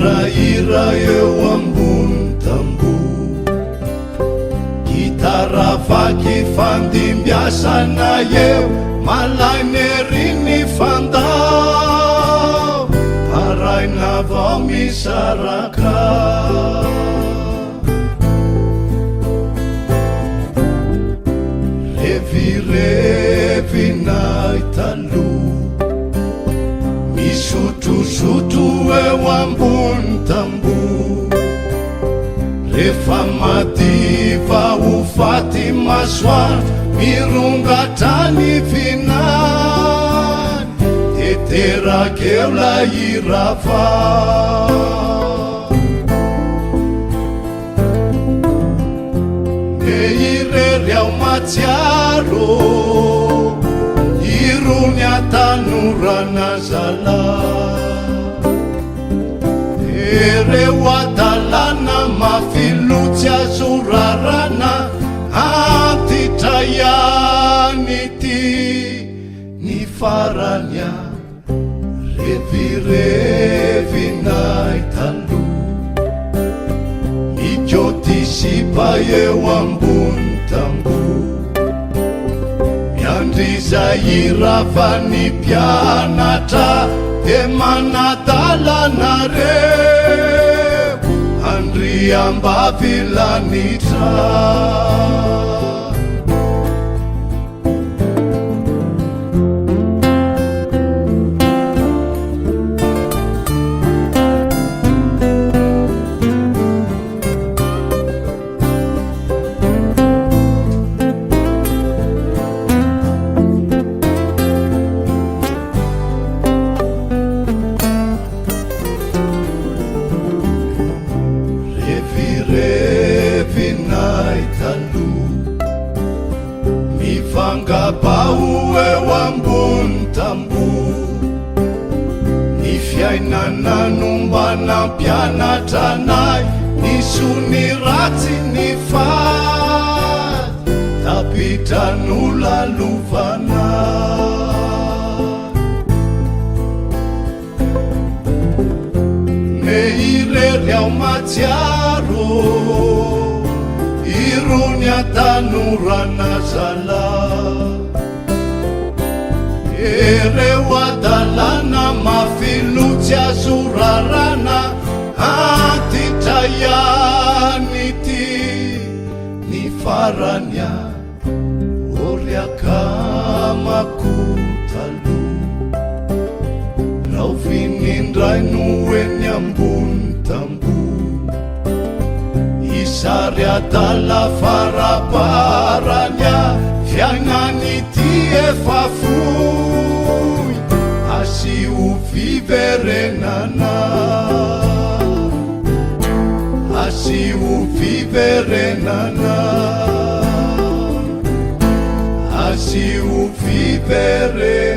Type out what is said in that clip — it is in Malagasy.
mihirahira eo ambony tamboho, gitara vaky fandimbiasana eo, malainy ery ny fandao, paraina vao misaraka. Revirevinay taloha, misotrosotro eo ambony tamboho, rehefa madiva ho faty masoandro, mirongatra ny vinany, teterakeo la irava. Irery ao matsiaro, irony atanorana zala, ereo adalana mafilotsy azo rarana, antitraiany ity ny faranya. Revirevinay taloha, ikotisipa eo ambony tamboho, miandriza irava ny mpianatra, de manadalanareo andriambavy lanitra. Revirevinay taloha, mivangabao eo ambony tamboho, ny fiainana nombana mpianatra anay, nisony ratsy ny faty, tapitran'olalovana. Irery ao matsiaro, irony atanorana zala, ereo adalana mafilotsy azo rarana, antitraiany ity ny faranya. Oriakamako taloha, rao vinindray no eny ambony tamboho, isary adala faraparanya, fiainan'ity efa fohy, asio fiverenana, asio fiverenana, asio fiverenana.